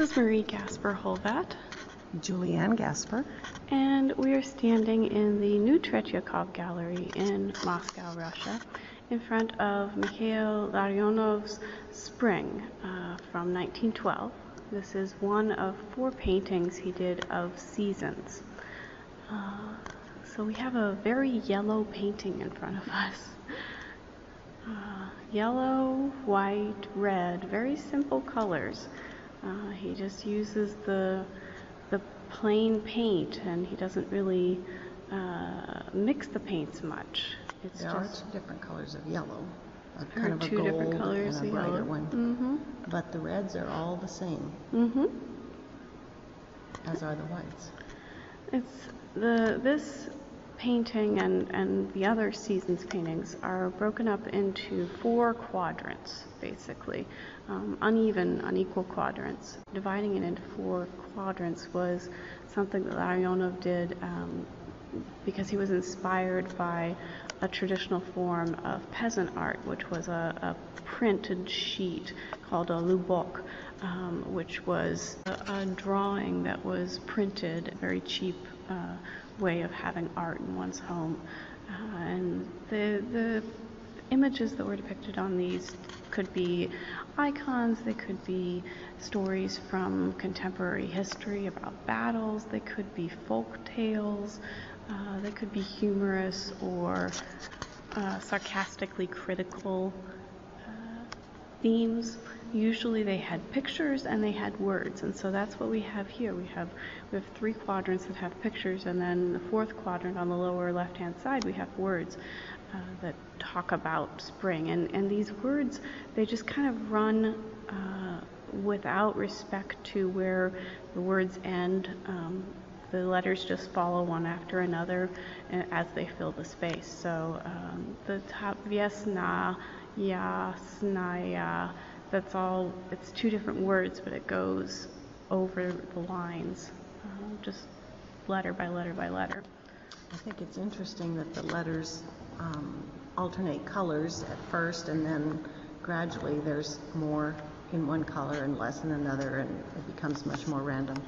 is Marie Gasper-Hulvat. Juli-Ann Gasper. And we are standing in the new Tretiakov gallery in Moscow, Russia, in front of Mikhail Larionov's Spring from 1912. This is one of 4 paintings he did of seasons. So we have a very yellow painting in front of us. Yellow, white, red, very simple colors. He just uses the plain paint, and he doesn't really mix the paints much. There are 2 different colors of yellow, kind of a 2 gold different colors and a of brighter yellow. one. Mm-hmm. But the reds are all the same, as are the whites. This painting and the other seasons paintings are broken up into 4 quadrants, basically, unequal quadrants. Dividing it into 4 quadrants was something that Larionov did because he was inspired by a traditional form of peasant art, which was a printed sheet called a lubok, which was a drawing that was printed, a very cheap way of having art in one's home. And the images that were depicted on these could be icons, they could be stories from contemporary history about battles, they could be folk tales, they could be humorous or sarcastically critical themes. Usually they had pictures and they had words, and so that's what we have here. We have 3 quadrants that have pictures, and then the 4th quadrant on the lower left-hand side we have words that talk about spring. And these words, they just kind of run without respect to where the words end. The letters just follow one after another as they fill the space. So the top, Vesna, Yasnaya, that's all, it's 2 different words, but it goes over the lines, just letter by letter by letter. I think it's interesting that the letters alternate colors at first, and then gradually there's more in one color and less in another, and it becomes much more random.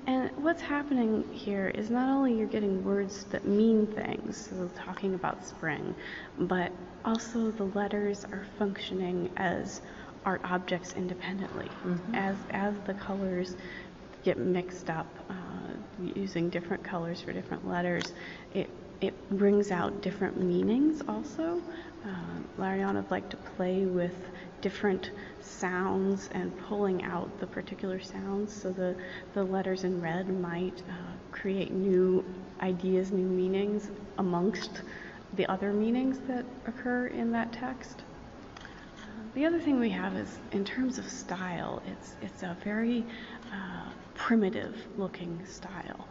And what's happening here is not only you're getting words that mean things, so talking about spring, but also the letters are functioning as art objects independently. As the colors get mixed up, using different colors for different letters, it brings out different meanings also. Larionov liked to play with different sounds and pulling out the particular sounds, so the letters in red might create new ideas, new meanings amongst the other meanings that occur in that text. The other thing we have is, in terms of style, it's a very primitive looking style.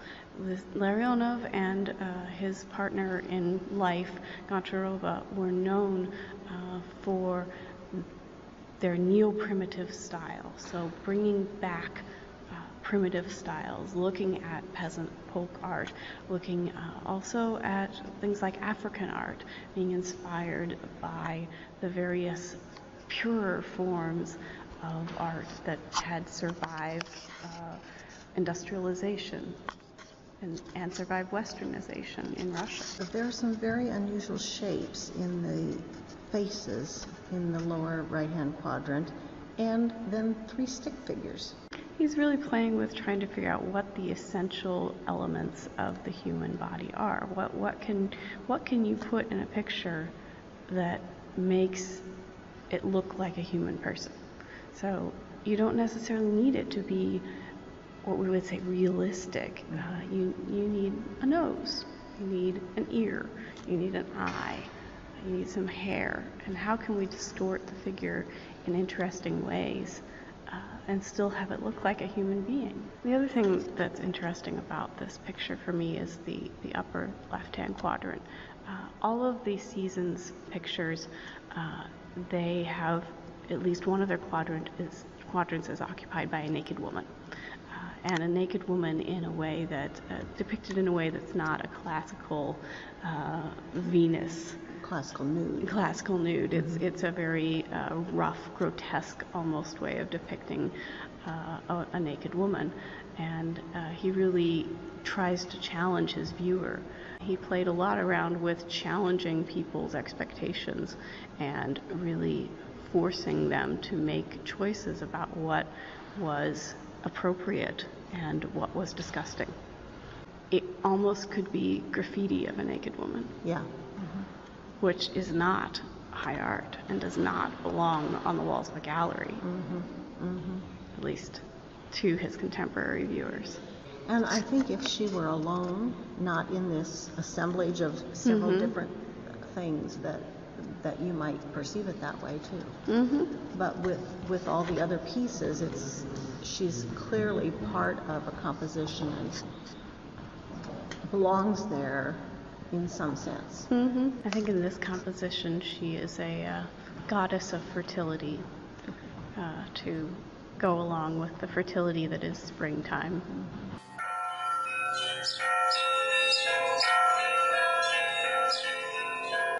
Larionov and his partner in life, Gasper-Hulvat, were known for their neo-primitive style, so bringing back primitive styles, looking at peasant folk art, looking also at things like African art, being inspired by the various purer forms of art that had survived industrialization and survived westernization in Russia. There are some very unusual shapes in the faces in the lower right-hand quadrant, and then 3 stick figures. He's really playing with trying to figure out what the essential elements of the human body are. What can you put in a picture that makes it look like a human person? So you don't necessarily need it to be what we would say realistic. You need a nose, you need an ear, you need an eye, you need some hair. And how can we distort the figure in interesting ways and still have it look like a human being? The other thing that's interesting about this picture for me is the upper left-hand quadrant. All of these seasons pictures, they have at least one of their quadrants is occupied by a naked woman. And a naked woman in a way that, depicted in a way that's not a classical Venus. Classical nude. Classical nude. It's a very rough, grotesque almost way of depicting a naked woman, and he really tries to challenge his viewer. He played a lot around with challenging people's expectations and really forcing them to make choices about what was appropriate and what was disgusting. It almost could be graffiti of a naked woman. Yeah. Which is not high art and does not belong on the walls of a gallery, at least to his contemporary viewers. And I think if she were alone, not in this assemblage of several different things, that you might perceive it that way too. But with all the other pieces, she's clearly part of a composition and belongs there in some sense. I think in this composition she is a goddess of fertility, to go along with the fertility that is springtime.